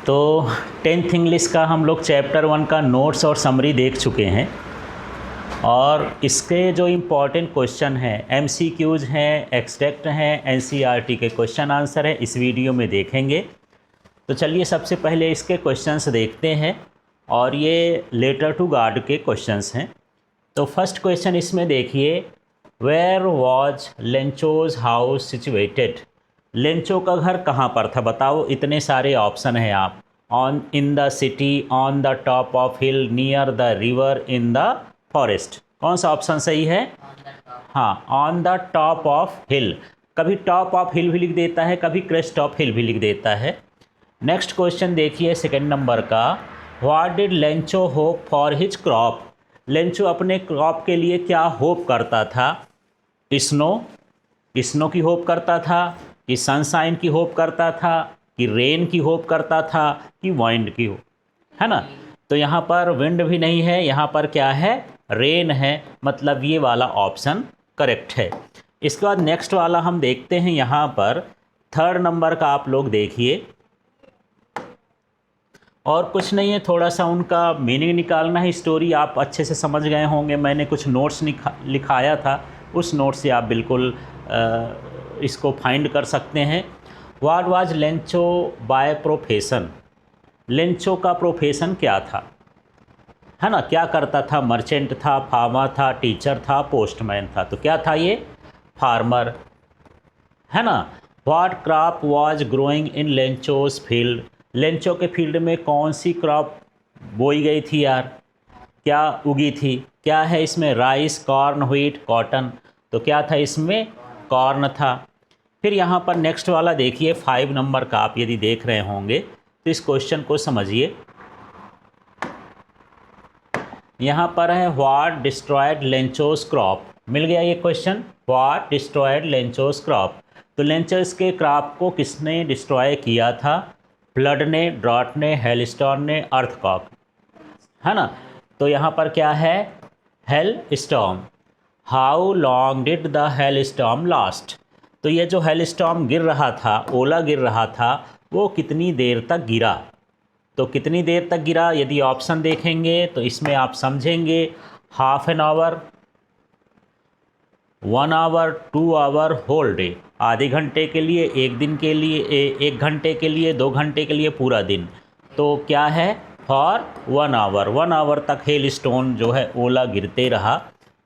तो 10th English का हम लोग चैप्टर 1 का नोट्स और समरी देख चुके हैं और इसके जो इम्पॉर्टेंट क्वेश्चन हैं MCQs हैं, एक्सट्रैक्ट हैं, NCERT के क्वेश्चन आंसर है इस वीडियो में देखेंगे। तो चलिए सबसे पहले इसके क्वेश्चंस देखते हैं और ये लेटर टू गॉड के क्वेश्चंस हैं। तो फर्स्ट क्वेश्चन इसमें देखिए, where was Lencho's house situated. Lencho का घर कहाँ पर था बताओ। इतने सारे ऑप्शन हैं आप, on in the city, on the top of hill, near the river, in the forest. कौन सा ऑप्शन सही है? हाँ, ऑन द टॉप ऑफ हिल। कभी टॉप ऑफ हिल भी लिख देता है, कभी क्रेस्ट ऑफ हिल भी लिख देता है। नेक्स्ट क्वेश्चन देखिए सेकंड नंबर का, what did Lencho hope for his crop. Lencho अपने क्रॉप के लिए क्या होप करता था? स्नो की होप करता था, कि सनशाइन की होप करता था, कि रेन की होप करता था, कि वाइंड की होप, है ना। तो यहाँ पर विंड भी नहीं है, यहाँ पर क्या है? रेन है, मतलब ये वाला ऑप्शन करेक्ट है। इसके बाद नेक्स्ट वाला हम देखते हैं, यहाँ पर थर्ड नंबर का आप लोग देखिए, और कुछ नहीं है, थोड़ा सा उनका मीनिंग निकालना है। स्टोरी आप अच्छे से समझ गए होंगे, मैंने कुछ नोट्स लिखाया था, उस नोट से आप बिल्कुल इसको फाइंड कर सकते हैं। What was Lencho by profession. Lencho का प्रोफेशन क्या था, है ना, क्या करता था? मर्चेंट था, फार्मर था, टीचर था, पोस्टमैन था। तो क्या था ये? फार्मर, है ना। What crop was growing in Lencho's field. Lencho के फील्ड में कौन सी क्रॉप बोई गई थी यार, क्या उगी थी? क्या है इसमें? Rice, corn, wheat, cotton. तो क्या था इसमें? कॉर्न था। फिर यहाँ पर नेक्स्ट वाला देखिए 5 नंबर का, आप यदि देख रहे होंगे तो इस क्वेश्चन को समझिए। यहाँ पर है व्हाट डिस्ट्रॉयड लेंचोस क्रॉप। मिल गया ये क्वेश्चन, व्हाट डिस्ट्रॉयड लेंचोस क्रॉप। तो लेंचोस के क्रॉप को किसने डिस्ट्रॉय किया था? फ्लड ने, ड्रॉट ने, हेलस्टॉर्म ने, अर्थक्वेक, है ना। तो यहाँ पर क्या है? Hello storm. How long did the hell storm last. तो ये जो हेल स्टॉर्म गिर रहा था, ओला गिर रहा था, वो कितनी देर तक गिरा? तो कितनी देर तक गिरा यदि ऑप्शन देखेंगे तो इसमें आप समझेंगे, half an hour, 1 hour, 2 hour, whole day. आधे घंटे के लिए, एक दिन के लिए, 1 घंटे के लिए, 2 घंटे के लिए, पूरा दिन। तो क्या है? For 1 hour. 1 आवर तक हेल स्टोन जो है ओला गिरते रहा।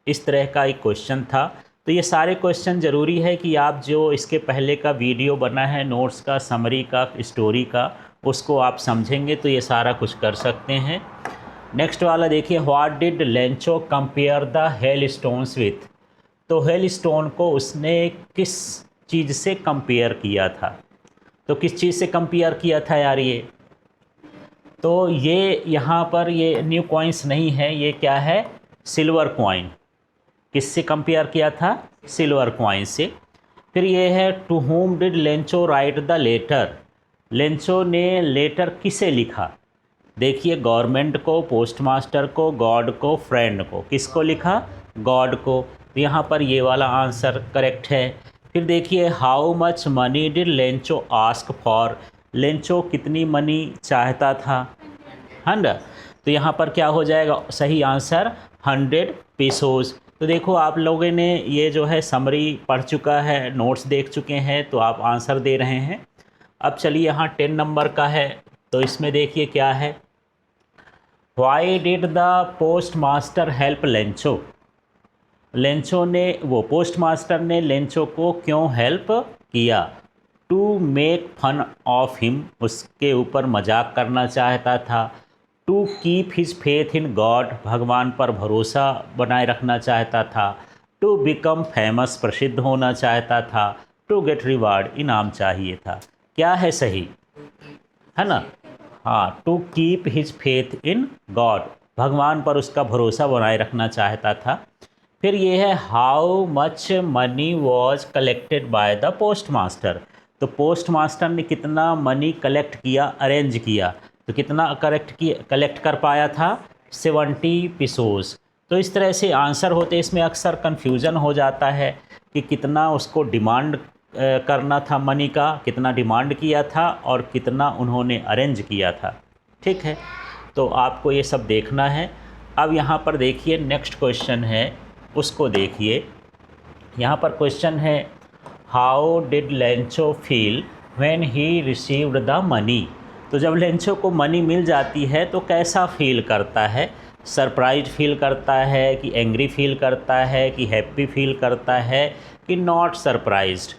इस तरह का एक क्वेश्चन था। तो ये सारे क्वेश्चन ज़रूरी है कि आप जो इसके पहले का वीडियो बना है नोट्स का, समरी का, स्टोरी का, उसको आप समझेंगे तो ये सारा कुछ कर सकते हैं। नेक्स्ट वाला देखिए, what did Lencho compare the hail stones with. तो हेल स्टोन को उसने किस चीज़ से कंपेयर किया था? तो किस चीज़ से कंपेयर किया था यार ये? तो ये यहाँ पर ये न्यू कॉइन्स नहीं है, ये क्या है? Silver coin. किससे कंपेयर किया था? सिल्वर कॉइन से। फिर ये है, to whom did Lencho write the letter. Lencho ने लेटर किसे लिखा? देखिए, गवर्नमेंट को, पोस्टमास्टर को, गॉड को, फ्रेंड को। किसको लिखा? गॉड को। तो यहाँ पर ये वाला आंसर करेक्ट है। फिर देखिए, how much money did Lencho ask for. Lencho कितनी मनी चाहता था? 100। तो यहाँ पर क्या हो जाएगा सही आंसर? 100 पीसोज। तो देखो, आप लोगों ने ये जो है समरी पढ़ चुका है, नोट्स देख चुके हैं, तो आप आंसर दे रहे हैं। अब चलिए यहाँ 10 नंबर का है, तो इसमें देखिए क्या है, why did the post master help Lencho. Lencho ने, वो पोस्ट मास्टर ने लेंचो को क्यों हेल्प किया? To make fun of him, उसके ऊपर मजाक करना चाहता था। To keep his faith in God, भगवान पर भरोसा बनाए रखना चाहता था। टू बिकम फेमस, प्रसिद्ध होना चाहता था। टू गेट रिवार्ड, इनाम चाहिए था। क्या है सही, है ना? हाँ, to keep his faith in God, भगवान पर उसका भरोसा बनाए रखना चाहता था। फिर ये है, how much money was collected by the post master. तो पोस्ट मास्टर ने कितना मनी कलेक्ट किया, अरेंज किया। तो कितना कलेक्ट कर पाया था? 70 पीसोस। तो इस तरह से आंसर होते, इसमें अक्सर कन्फ्यूज़न हो जाता है कि कितना उसको डिमांड करना था मनी का, कितना डिमांड किया था और कितना उन्होंने अरेंज किया था। ठीक है, तो आपको ये सब देखना है। अब यहाँ पर देखिए नेक्स्ट क्वेश्चन है, उसको देखिए। यहाँ पर क्वेश्चन है how did Lencho feel when he received the money. तो जब लेंचो को मनी मिल जाती है तो कैसा फील करता है? सरप्राइज फील करता है कि एंग्री फील करता है कि हैप्पी फील करता है कि नॉट सरप्राइज्ड?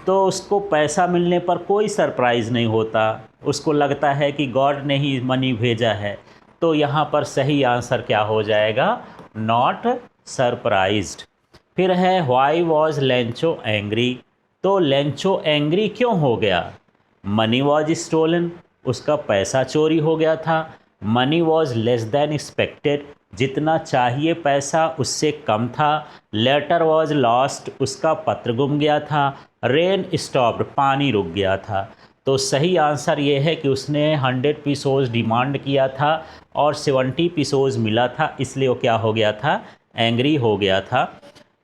तो उसको पैसा मिलने पर कोई सरप्राइज़ नहीं होता, उसको लगता है कि गॉड ने ही मनी भेजा है। तो यहाँ पर सही आंसर क्या हो जाएगा? Not surprised. फिर है व्हाई वॉज लेंचो एंग्री। तो लेंचो एंग्री क्यों हो गया? मनी वॉज स्टोलन, उसका पैसा चोरी हो गया था। Money was less than expected, जितना चाहिए पैसा उससे कम था। लेटर वॉज लॉस्ट, उसका पत्र गुम गया था। रेन स्टॉप्ड, पानी रुक गया था। तो सही आंसर ये है कि उसने 100 पीसोज डिमांड किया था और 70 पीसोज मिला था, इसलिए वो क्या हो गया था? एंग्री हो गया था।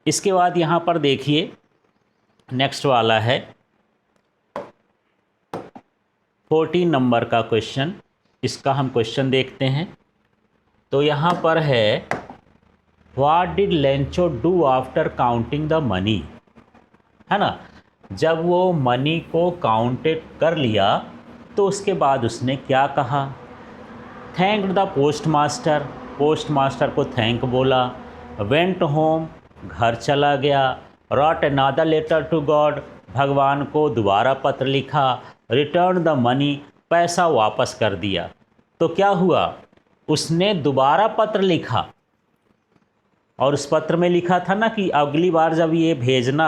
इसके बाद यहाँ पर देखिए नेक्स्ट वाला है 14 नंबर का क्वेश्चन। इसका हम क्वेश्चन देखते हैं। तो यहाँ पर है what did Lencho do after counting the money, है ना। जब वो मनी को काउंटेड कर लिया तो उसके बाद उसने क्या कहा? Thank the postmaster, postmaster को थैंक बोला। वेंट होम, घर चला गया। Wrote another letter to God, भगवान को दोबारा पत्र लिखा। रिटर्न द मनी, पैसा वापस कर दिया। तो क्या हुआ? उसने दोबारा पत्र लिखा और उस पत्र में लिखा था ना कि अगली बार जब ये भेजना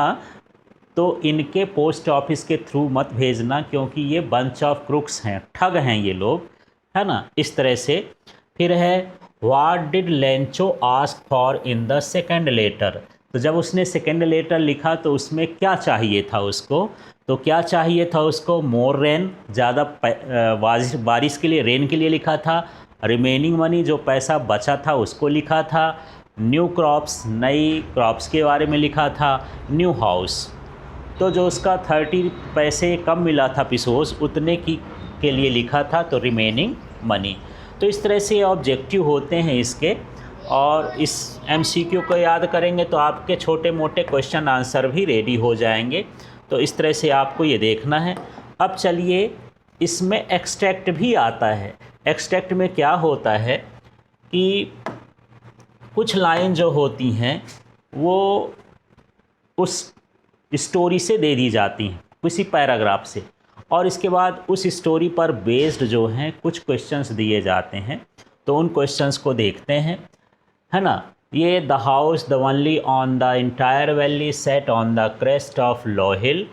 तो इनके पोस्ट ऑफिस के थ्रू मत भेजना, क्योंकि ये बंच ऑफ क्रुक्स हैं, ठग हैं ये लोग, है ना, इस तरह से। फिर है what did Lencho ask for in the second letter. तो जब उसने सेकेंड लेटर लिखा तो उसमें क्या चाहिए था उसको? तो क्या चाहिए था उसको? मोर रेन, ज़्यादा बारिश के लिए, रेन के लिए लिखा था। रिमेनिंग मनी, जो पैसा बचा था उसको लिखा था। न्यू क्रॉप्स, नई क्रॉप्स के बारे में लिखा था। न्यू हाउस, तो जो उसका 30 पैसे कम मिला था पीसोस, उतने की के लिए लिखा था, तो रिमेनिंग मनी। तो इस तरह से ऑब्जेक्टिव होते हैं इसके, और इस एमसीक्यू को याद करेंगे तो आपके छोटे मोटे क्वेश्चन आंसर भी रेडी हो जाएंगे। तो इस तरह से आपको ये देखना है। अब चलिए, इसमें एक्सट्रैक्ट भी आता है। एक्सट्रैक्ट में क्या होता है कि कुछ लाइन जो होती हैं वो उस स्टोरी से दे दी जाती हैं, किसी पैराग्राफ से, और इसके बाद उस स्टोरी पर बेस्ड जो हैं कुछ क्वेश्चंस दिए जाते हैं। तो उन क्वेश्चंस को देखते हैं, है ना। ये the house the only on the entire valley set on the crest of low hill,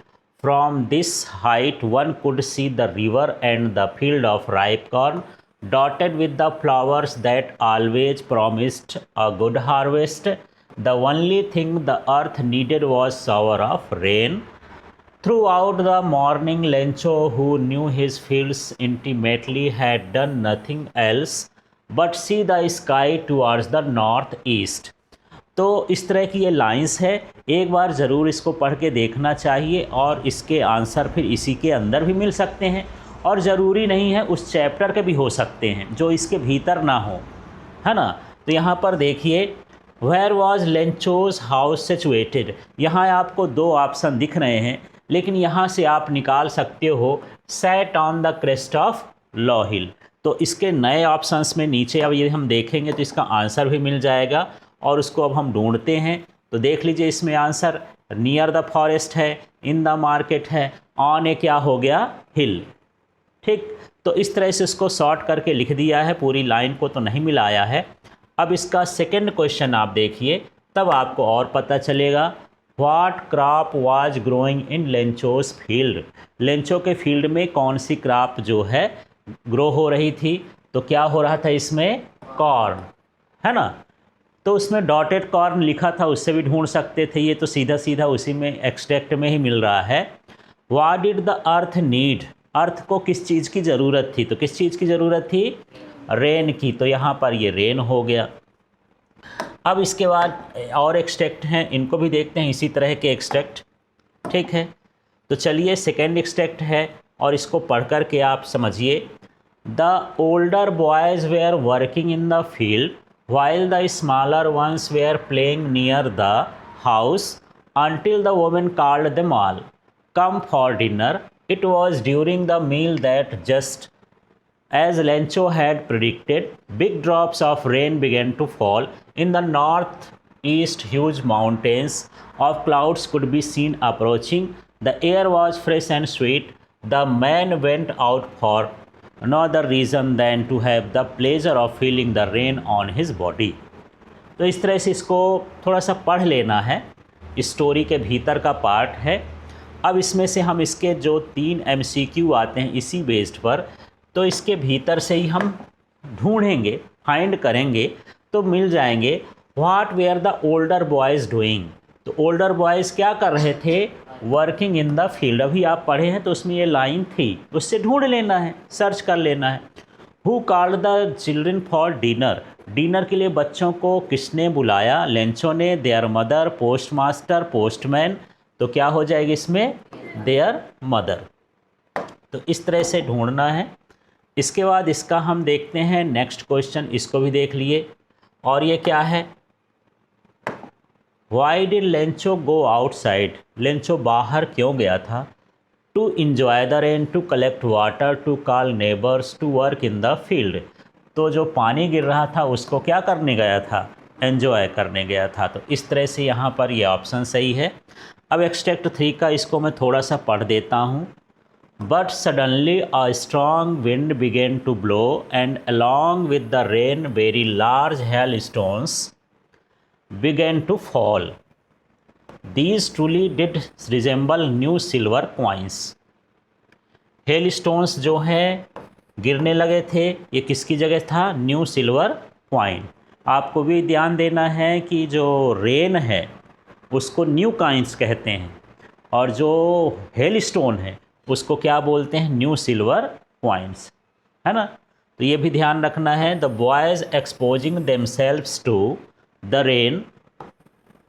from this height one could see the river and the field of ripe corn, dotted with the flowers that always promised a good harvest. The only thing the earth needed was shower of rain. Throughout the morning, Lencho, who knew his fields intimately, had done nothing else but see the sky towards the northeast. तो इस तरह की ये lines है, एक बार ज़रूर इसको पढ़ के देखना चाहिए, और इसके आंसर फिर इसी के अंदर भी मिल सकते हैं, और ज़रूरी नहीं है उस चैप्टर के भी हो सकते हैं जो इसके भीतर ना हो, है ना। तो यहाँ पर देखिए, where was Lencho's house situated. यहाँ आपको दो ऑप्शन दिख रहे हैं, लेकिन यहाँ से आप निकाल सकते हो set on the crest of low hill. तो इसके नए ऑप्शंस में नीचे अब ये हम देखेंगे तो इसका आंसर भी मिल जाएगा, और उसको अब हम ढूंढते हैं। तो देख लीजिए, इसमें आंसर नियर द फॉरेस्ट है, इन द मार्केट है, ऑन ए क्या हो गया? हिल। ठीक, तो इस तरह से इसको शॉर्ट करके लिख दिया है, पूरी लाइन को तो नहीं मिलाया है। अब इसका सेकंड क्वेश्चन आप देखिए, तब आपको और पता चलेगा। What crop was growing in Lencho's field. Lencho के फील्ड में कौन सी क्रॉप जो है ग्रो हो रही थी? तो क्या हो रहा था इसमें? कॉर्न, है ना। तो उसमें डॉटेड कॉर्न लिखा था, उससे भी ढूंढ सकते थे, ये तो सीधा सीधा उसी में एक्सट्रैक्ट में ही मिल रहा है। What did the earth need. Earth को किस चीज़ की ज़रूरत थी? तो किस चीज़ की ज़रूरत थी? रेन की। तो यहाँ पर ये रेन हो गया। अब इसके बाद और एक्सट्रैक्ट हैं, इनको भी देखते हैं, इसी तरह के एक्सट्रैक्ट। ठीक है, तो चलिए सेकेंड एक्सट्रैक्ट है और इसको पढ़ कर के आप समझिए। The older boys were working in the field while the smaller ones were playing near the house until the woman called them all, "Come for dinner." It was during the meal that, just as Lencho had predicted, big drops of rain began to fall. In the northeast, huge mountains of clouds could be seen approaching. The air was fresh and sweet. The man went out for no other reason than to have the pleasure of feeling the rain on his body. तो इस तरह से इसको थोड़ा सा पढ़ लेना है, स्टोरी के भीतर का पार्ट है। अब इसमें से हम इसके जो 3 MCQ आते हैं इसी बेस्ड पर, तो इसके भीतर से ही हम ढूंढेंगे, फाइंड करेंगे तो मिल जाएंगे। What were the older boys doing, तो ओल्डर बॉयज़ क्या कर रहे थे, वर्किंग इन द फील्ड। अभी आप पढ़े हैं तो उसमें ये लाइन थी, उससे ढूंढ लेना है, सर्च कर लेना है। Who called the children for dinner, dinner के लिए बच्चों को किसने बुलाया, लेंचो ने। There mother, post master, postman, तो क्या हो जाएगी इसमें, देयर मदर। तो इस तरह से ढूंढना है। इसके बाद इसका हम देखते हैं नेक्स्ट क्वेश्चन, इसको भी देख लिए। और ये क्या है, why did Lencho go outside, Lencho बाहर क्यों गया था। To enjoy the rain, to collect water, to call neighbours, to work in the field. तो जो पानी गिर रहा था उसको क्या करने गया था, एन्जॉय करने गया था। तो इस तरह से यहाँ पर ये ऑप्शन सही है। अब एक्सट्रैक्ट 3 का इसको मैं थोड़ा सा पढ़ देता हूँ। But suddenly a strong wind began to blow and along with the rain very large hailstones began to fall. These truly did resemble new silver coins. Hail stones जो है गिरने लगे थे, ये किसकी जगह था, न्यू सिल्वर कॉइन। आपको भी ध्यान देना है कि जो रेन है उसको न्यू कॉइन्स कहते हैं और जो हेल स्टोन है उसको क्या बोलते हैं, न्यू सिल्वर कॉइन्स, है ना। तो ये भी ध्यान रखना है। The boys exposing themselves to the rain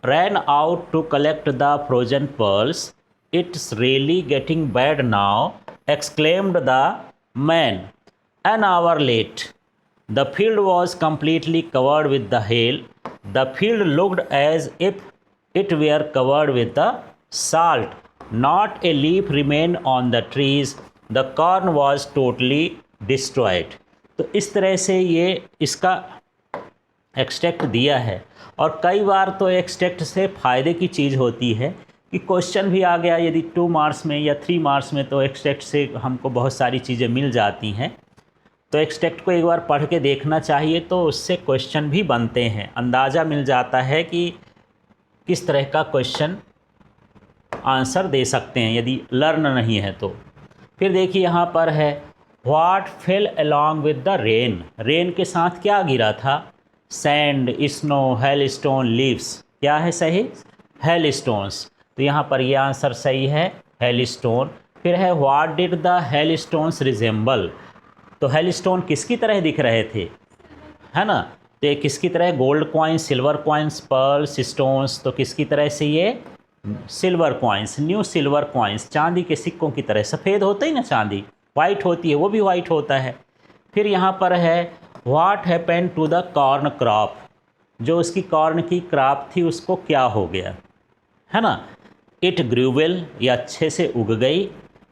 ran out to collect the frozen pearls. It's really getting bad now, exclaimed the man. An hour late, the field was completely covered with the hail. The field looked as if it were covered with the salt. Not a leaf remained on the trees. The corn was totally destroyed. तो इस तरह से ये इसका extract दिया है। और कई बार तो एक्सट्रैक्ट से फ़ायदे की चीज़ होती है कि क्वेश्चन भी आ गया यदि 2 मार्क्स में या 3 मार्क्स में, तो एक्सट्रैक्ट से हमको बहुत सारी चीज़ें मिल जाती हैं। तो एक्सट्रैक्ट को एक बार पढ़ के देखना चाहिए, तो उससे क्वेश्चन भी बनते हैं, अंदाज़ा मिल जाता है कि किस तरह का क्वेश्चन आंसर दे सकते हैं यदि लर्न नहीं है तो। फिर देखिए यहाँ पर है, what fail along with the rain, rain के साथ क्या गिरा था, sand, snow, hello stone, leaves. क्या है सही, हेल स्टोन्स। तो यहाँ पर ये आंसर सही है, हेल स्टोन। फिर है what did the hail stones resemble, तो हेल स्टोन किसकी तरह दिख रहे थे, है ना। तो ये किसकी तरह, gold coins, silver coins, pearls, stones, तो किसकी तरह से, ये silver coins, new silver coins, चांदी के सिक्कों की तरह। सफ़ेद होते ही ना चांदी, वाइट होती है, वो भी वाइट होता है। फिर यहाँ पर है what happened to the corn crop, जो उसकी कॉर्न की क्रॉप थी उसको क्या हो गया, है ना। इट ग्रू वेल, ये अच्छे से उग गई।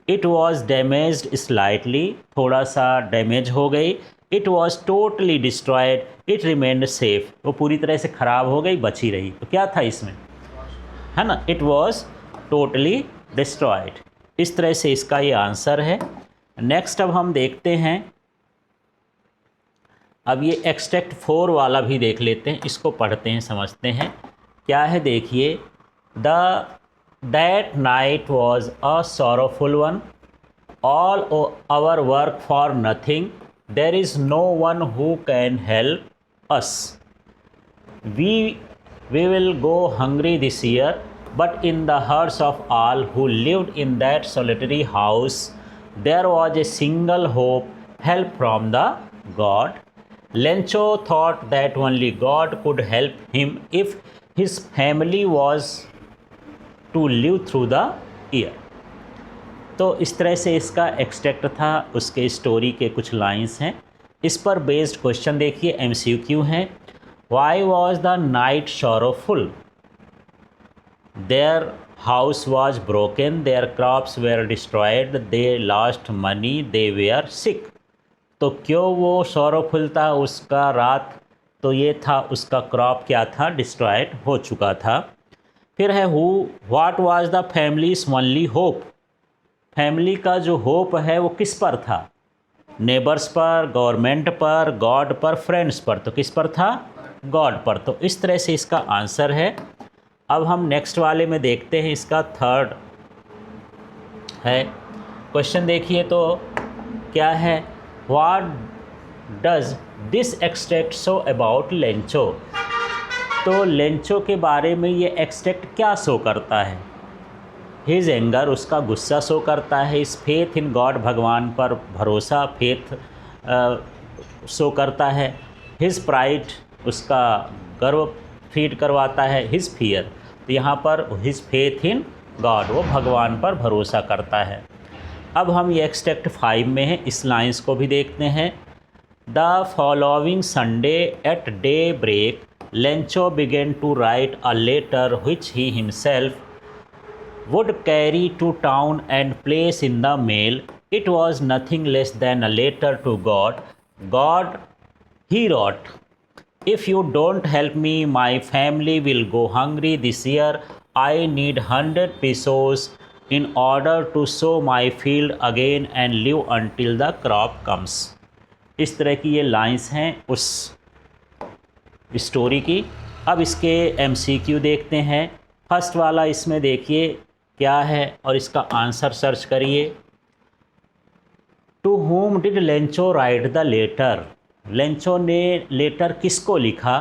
इट वॉज डैमेज्ड स्लाइटली, थोड़ा सा डैमेज हो गई। It was totally destroyed, it remained safe, वो पूरी तरह से ख़राब हो गई, बची रही। तो क्या था इसमें, है ना, इट वॉज टोटली डिस्ट्रॉयड। इस तरह से इसका ये आंसर है। नेक्स्ट अब हम देखते हैं, अब ये एक्सट्रैक्ट 4 वाला भी देख लेते हैं, इसको पढ़ते हैं, समझते हैं क्या है। देखिए, that night was a sorrowful one, all our work for nothing, there is no one who can help us, we will go hungry this year, but in the hearts of all who lived in that solitary house there was a single hope, help from the God. Lencho thought that only God could help him if his family was to live through the year. तो इस तरह से इसका extract था, उसके story के कुछ lines हैं। इस पर बेस्ड क्वेश्चन देखिए, MCQ हैं। Why was the night sorrowful? Their house was broken, their crops were destroyed, they lost money, they were sick. तो क्यों वो sorrowful था उसका रात? तो ये था उसका क्रॉप क्या था, डिस्ट्रॉयड हो चुका था। फिर है what was the families only hope? Family का जो होप है वो किस पर था? नेबर्स पर, गवर्नमेंट पर, गॉड पर, फ्रेंड्स पर। तो किस पर था? गॉड पर। तो इस तरह से इसका आंसर है। अब हम नेक्स्ट वाले में देखते हैं, इसका थर्ड है क्वेश्चन। देखिए तो क्या है, what does this extract show about Lencho? तो लेंचो के बारे में ये एक्सट्रैक्ट क्या शो करता है? हिज एंगर, उसका गुस्सा शो करता है। हिज फेथ इन गॉड, भगवान पर भरोसा, फेथ शो करता है। हिज प्राइड, उसका गर्व फीड करवाता है। हिज फियर, तो यहाँ पर हिज फेथ इन गॉड, वो भगवान पर भरोसा करता है। अब हम ये एक्सट्रैक्ट 5 में हैं, इस लाइंस को भी देखते हैं। The following Sunday at daybreak Lencho began to write a letter which he himself would carry to town and place in the mail. It was nothing less than a letter to God. God, he wrote, if you don't help me, my family will go hungry this year. I need 100 pesos in order to sow my field again and live until the crop comes. इस तरह की ये lines हैं उस story की। अब इसके MCQ देखते हैं। फर्स्ट वाला इसमें देखिए क्या है और इसका आंसर सर्च करिए। To whom did Lencho write the letter? Lencho ने लेटर किसको लिखा?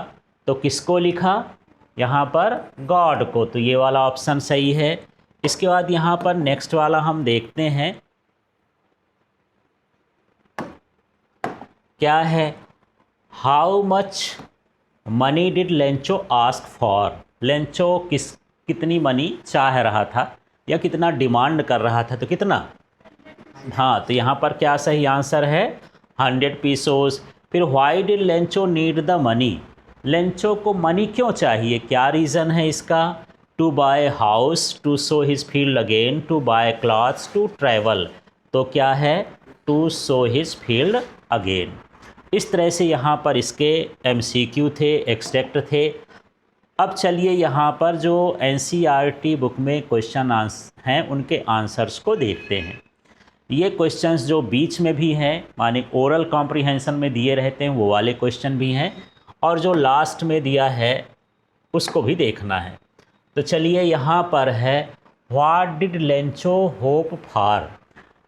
तो किसको लिखा? यहाँ पर गॉड को। तो ये वाला ऑप्शन सही है। इसके बाद यहाँ पर नेक्स्ट वाला हम देखते हैं क्या है। How much money did Lencho ask for? Lencho कितनी मनी चाह रहा था या कितना डिमांड कर रहा था? तो कितना? हाँ, तो यहाँ पर क्या सही आंसर है? 100 पीसोस। फिर why did Lencho need the money? Lencho को मनी क्यों चाहिए? क्या रीज़न है इसका? To buy house, to sow his field again, to buy clothes, to travel. तो क्या है? To sow his field again. इस तरह से यहाँ पर इसके MCQ थे, एक्सट्रैक्ट थे। अब चलिए यहाँ पर जो NCERT बुक में क्वेश्चन हैं उनके आंसर्स को देखते हैं। ये क्वेश्चंस जो बीच में भी हैं, माने ओरल कॉम्प्रिहेंशन में दिए रहते हैं, वो वाले क्वेश्चन भी हैं, और जो लास्ट में दिया है उसको भी देखना है। तो चलिए यहाँ पर है what did Lencho hope for?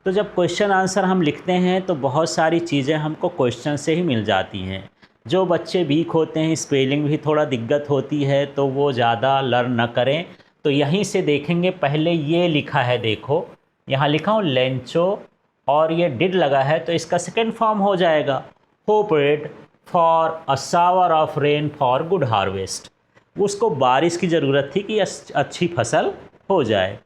तो जब क्वेश्चन आंसर हम लिखते हैं तो बहुत सारी चीज़ें हमको क्वेश्चन से ही मिल जाती हैं। जो बच्चे वीक होते हैं, स्पेलिंग भी थोड़ा दिक्कत होती है, तो वो ज़्यादा लर्न न करें। तो यहीं से देखेंगे। पहले ये लिखा है, देखो यहाँ लिखा हूँ लेंचो और ये डिड लगा है, तो इसका सेकेंड फॉर्म हो जाएगा hoped for a shower of rain for good harvest. उसको बारिश की ज़रूरत थी कि अच्छी फसल हो जाए।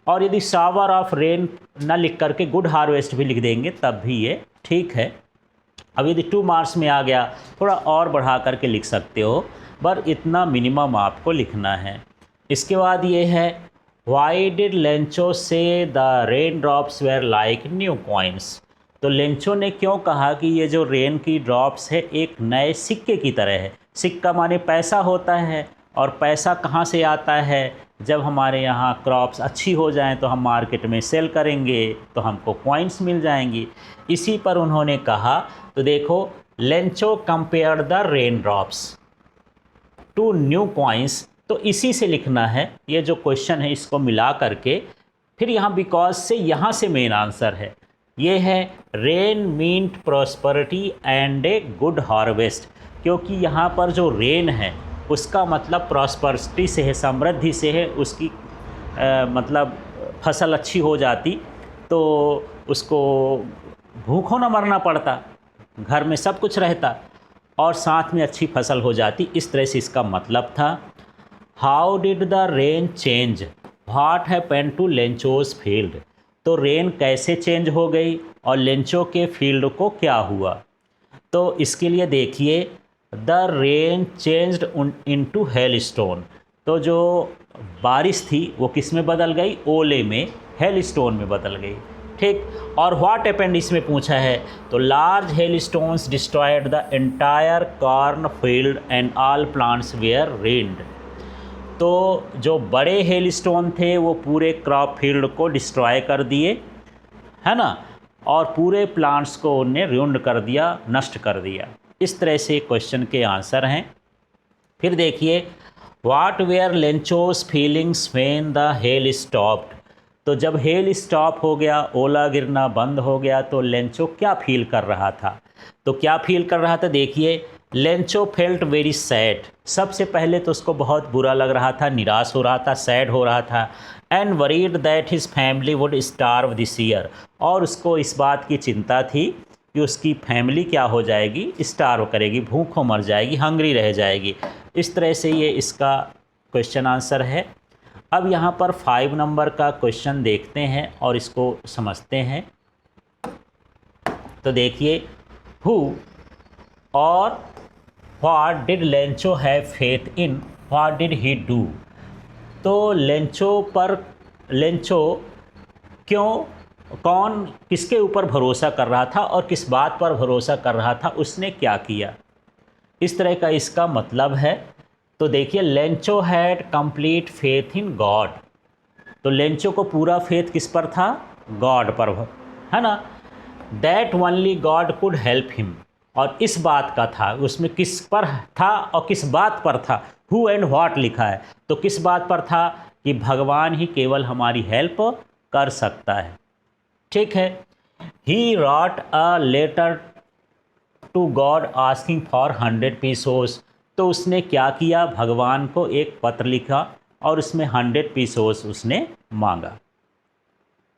और यदि शावर ऑफ रेन न लिख करके गुड हार्वेस्ट भी लिख देंगे तब भी ये ठीक है। अब यदि 2 मार्क्स में आ गया, थोड़ा और बढ़ा करके लिख सकते हो, पर इतना मिनिमम आपको लिखना है। इसके बाद ये है why did Lencho say the raindrops were like new coins? तो लेंचो ने क्यों कहा कि ये जो रेन की ड्रॉप्स है एक नए सिक्के की तरह है? सिक्का माने पैसा होता है, और पैसा कहाँ से आता है? जब हमारे यहाँ क्रॉप्स अच्छी हो जाएं तो हम मार्केट में सेल करेंगे तो हमको कॉइन्स मिल जाएंगी। इसी पर उन्होंने कहा। तो देखो Lencho compare the raindrops to new coins, तो इसी से लिखना है। ये जो क्वेश्चन है इसको मिला करके फिर यहाँ बिकॉज से यहाँ से मेन आंसर है। ये है rain meant prosperity and a good harvest, क्योंकि यहाँ पर जो रेन है उसका मतलब प्रॉस्पेरिटी से है, समृद्धि से है। उसकी मतलब फसल अच्छी हो जाती तो उसको भूखों न मरना पड़ता, घर में सब कुछ रहता और साथ में अच्छी फसल हो जाती। इस तरह से इसका मतलब था। How did the rain change what happened to Lencho's field? तो रेन कैसे चेंज हो गई और लेंचो के फील्ड को क्या हुआ। तो इसके लिए देखिए, the rain changed into hailstone. तो जो बारिश थी वो किस में बदल गई, ओले में, हेलस्टोन में बदल गई। ठीक, और व्हाट हैपेंड इसमें पूछा है, तो large hailstones destroyed the entire corn field and all plants were rained. तो जो बड़े हेलस्टोन थे वो पूरे क्रॉप फील्ड को डिस्ट्रॉय कर दिए, है ना, और पूरे प्लांट्स को उन्हें रूइंड कर दिया, नष्ट कर दिया। इस तरह से क्वेश्चन के आंसर हैं। फिर देखिए, what were Lencho's feelings when the hail stopped. तो जब हेल स्टॉप हो गया, ओला गिरना बंद हो गया, तो लेंचो क्या फील कर रहा था। तो क्या फील कर रहा था, देखिए, लेंचो फेल्ट वेरी सैड। सबसे पहले तो उसको बहुत बुरा लग रहा था, निराश हो रहा था, सैड हो रहा था। And worried that his family would starve this year. और उसको इस बात की चिंता थी कि उसकी फैमिली क्या हो जाएगी, स्टार्व करेगी, भूखों मर जाएगी, हंग्री रह जाएगी। इस तरह से ये इसका क्वेश्चन आंसर है। अब यहाँ पर 5 नंबर का क्वेश्चन देखते हैं और इसको समझते हैं। तो देखिए, हु और what did Lencho have faith in, what did he do. तो लेंचो क्यों, कौन किसके ऊपर भरोसा कर रहा था और किस बात पर भरोसा कर रहा था, उसने क्या किया, इस तरह का इसका मतलब है। तो देखिए, Lencho had complete faith in God. तो लेंचो को पूरा फेथ किस पर था, गॉड पर, है ना। That only God could help him. और इस बात का था, उसमें किस पर था और किस बात पर था, हु एंड व्हाट लिखा है, तो किस बात पर था कि भगवान ही केवल हमारी हेल्प कर सकता है। ठीक है। He wrote a letter to God asking for 100 pesos. तो उसने क्या किया, भगवान को एक पत्र लिखा और उसमें 100 पीसोस उसने मांगा।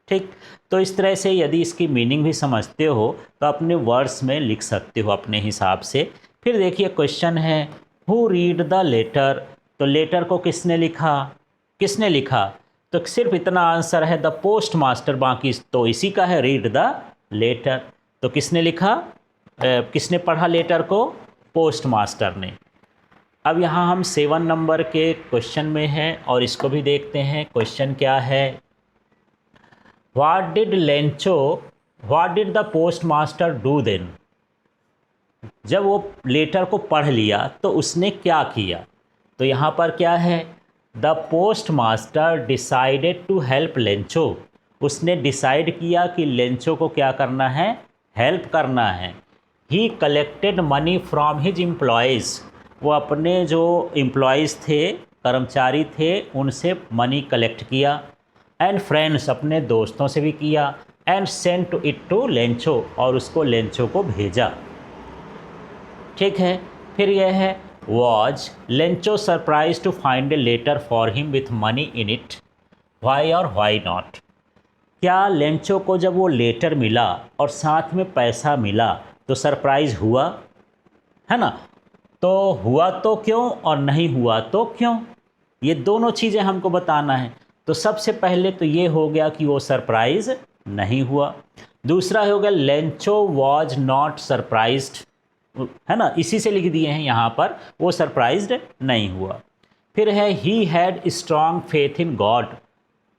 ठीक, तो इस तरह से यदि इसकी मीनिंग भी समझते हो तो अपने वर्ड्स में लिख सकते हो अपने हिसाब से। फिर देखिए, क्वेश्चन है, हु रीड द लेटर। तो लेटर को किसने लिखा, किसने लिखा, तो सिर्फ इतना आंसर है, द पोस्ट मास्टर। बाकी तो इसी का है, रीड द लेटर। तो किसने लिखा, किसने पढ़ा लेटर को, पोस्ट मास्टर ने। अब यहाँ हम 7 नंबर के क्वेश्चन में हैं और इसको भी देखते हैं। क्वेश्चन क्या है, what did the postmaster do then. जब वो लेटर को पढ़ लिया तो उसने क्या किया। तो यहाँ पर क्या है, the postmaster decided to help Lencho. उसने डिसाइड किया कि लेंचो को क्या करना है, हेल्प करना है। He collected money from his employees. वो अपने जो एम्प्लॉयज़ थे, कर्मचारी थे, उनसे मनी कलेक्ट किया। एंड फ्रेंड्स, अपने दोस्तों से भी किया। And sent to it to Lencho, और उसको लेंचो को भेजा। ठीक है। फिर यह है, was Lencho surprise to find a letter for him with money in it, why और वाई नॉट। क्या लेंचो को जब वो लेटर मिला और साथ में पैसा मिला तो सरप्राइज हुआ, है ना। तो हुआ तो क्यों और नहीं हुआ तो क्यों, ये दोनों चीज़ें हमको बताना है। तो सबसे पहले तो ये हो गया कि वो सरप्राइज नहीं हुआ। दूसरा हो गया, लेंचो वॉज नॉट सरप्राइज्ड, है ना, इसी से लिख दिए हैं यहाँ पर, वो सरप्राइज्ड नहीं हुआ। फिर है, he had strong faith in God.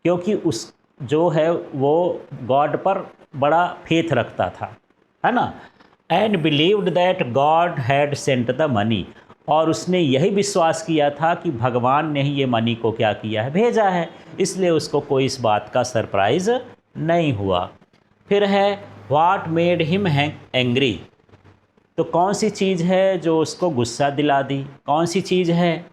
क्योंकि उस जो है वो गॉड पर बड़ा फेथ रखता था, है ना। And believed that God had sent the money. और उसने यही विश्वास किया था कि भगवान ने ही ये मनी को क्या किया है, भेजा है। इसलिए उसको कोई इस बात का सरप्राइज़ नहीं हुआ। फिर है, व्हाट मेड हिम एंग्री। तो कौन सी चीज़ है जो उसको गुस्सा दिला दी, कौन सी चीज़ है।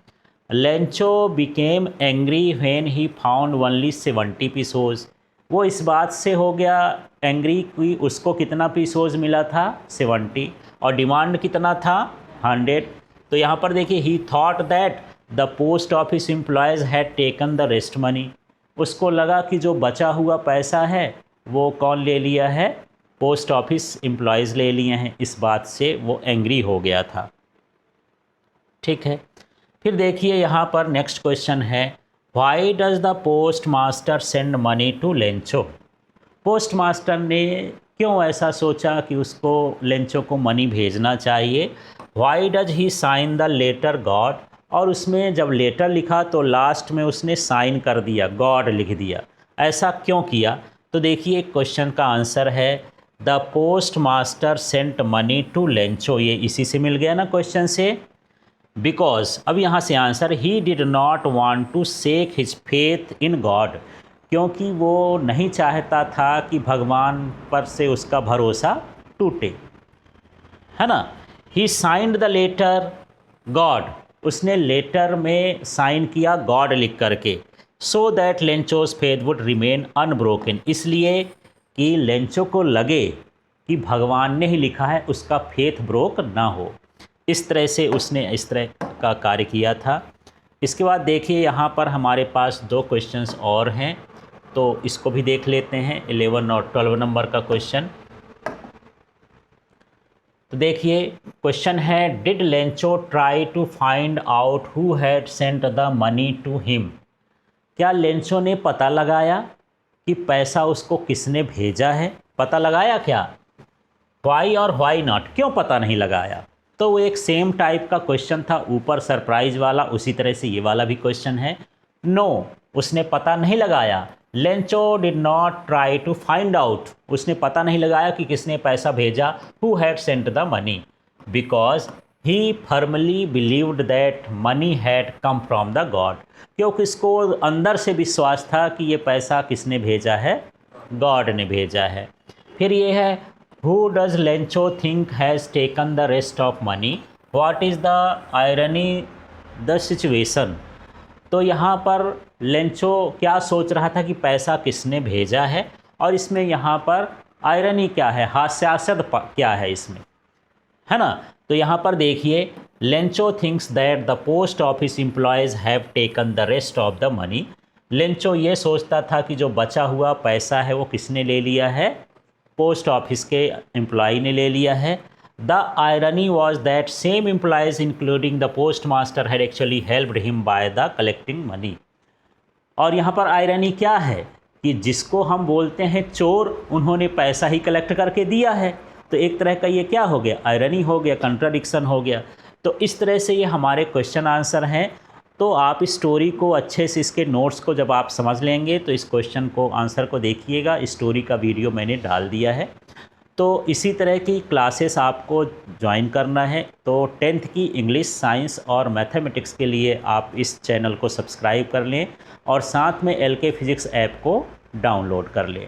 Lencho became angry when he found only 70 pesos. वो इस बात से हो गया एंग्री कि उसको कितना पीसोज मिला था, 70, और डिमांड कितना था, 100। तो यहाँ पर देखिए, ही thought that the post office employees had taken the rest money. उसको लगा कि जो बचा हुआ पैसा है वो कौन ले लिया है, पोस्ट ऑफिस एम्प्लॉयज़ ले लिए हैं। इस बात से वो एंग्री हो गया था। ठीक है। फिर देखिए, यहाँ पर नेक्स्ट क्वेश्चन है, why does the postmaster send money to Lencho. Postmaster ने क्यों ऐसा सोचा कि उसको लेंचो को मनी भेजना चाहिए? Why does he sign the letter God? और उसमें जब लेटर लिखा तो लास्ट में उसने साइन कर दिया, गॉड लिख दिया। ऐसा क्यों किया? तो देखिए क्वेश्चन का आंसर है the postmaster sent money to Lencho. ये इसी से मिल गया ना क्वेश्चन से। बिकॉज अब यहाँ से answer, he did not want to shake his faith in God, क्योंकि वो नहीं चाहता था कि भगवान पर से उसका भरोसा टूटे, है ना। He signed the letter God, उसने लेटर में साइन किया गॉड लिख करके, so that Lencho's faith would remain unbroken, इसलिए कि लेंचो को लगे कि भगवान ने ही लिखा है, उसका फेथ ब्रोक ना हो। इस तरह से उसने इस तरह का कार्य किया था। इसके बाद देखिए यहाँ पर हमारे पास 2 क्वेश्चंस और हैं, तो इसको भी देख लेते हैं। 11 और 12 नंबर का क्वेश्चन। तो देखिए क्वेश्चन है, did Lencho try to find out who had sent the money to him? क्या लेंचो ने पता लगाया कि पैसा उसको किसने भेजा है? पता लगाया क्या? वाई और वाई नॉट, क्यों पता नहीं लगाया? तो वो एक सेम टाइप का क्वेश्चन था, ऊपर सरप्राइज वाला, उसी तरह से ये वाला भी क्वेश्चन है। नो, उसने पता नहीं लगाया। Lencho did not try to find out, उसने पता नहीं लगाया कि किसने पैसा भेजा, who had sent the money, because he firmly believed that money had come from the God, क्योंकि इसको अंदर से विश्वास था कि ये पैसा किसने भेजा है, गॉड ने भेजा है। फिर ये है, Who does Lencho think has taken the rest of money? What is the irony the situation? तो यहाँ पर लेंचो क्या सोच रहा था कि पैसा किसने भेजा है, और इसमें यहाँ पर आयरनी क्या है, हास्यास्पद क्या है इसमें, है ना। तो यहाँ पर देखिए, Lencho thinks that the post office employees have taken the rest of the money. Lencho ये सोचता था कि जो बचा हुआ पैसा है वो किसने ले लिया है, पोस्ट ऑफिस के एम्प्लॉय ने ले लिया है। The irony was that same employees including the post master had actually helped him by the collecting money. और यहाँ पर आयरनी क्या है कि जिसको हम बोलते हैं चोर, उन्होंने पैसा ही कलेक्ट करके दिया है। तो एक तरह का ये क्या हो गया, आयरनी हो गया, कंट्राडिक्शन हो गया। तो इस तरह से ये हमारे क्वेश्चन आंसर हैं। तो आप इस स्टोरी को अच्छे से, इसके नोट्स को जब आप समझ लेंगे तो इस क्वेश्चन को, आंसर को देखिएगा। स्टोरी का वीडियो मैंने डाल दिया है। तो इसी तरह की क्लासेस आपको ज्वाइन करना है तो 10th की इंग्लिश, साइंस और मैथमेटिक्स के लिए आप इस चैनल को सब्सक्राइब कर लें और साथ में LK फिजिक्स ऐप को डाउनलोड कर लें।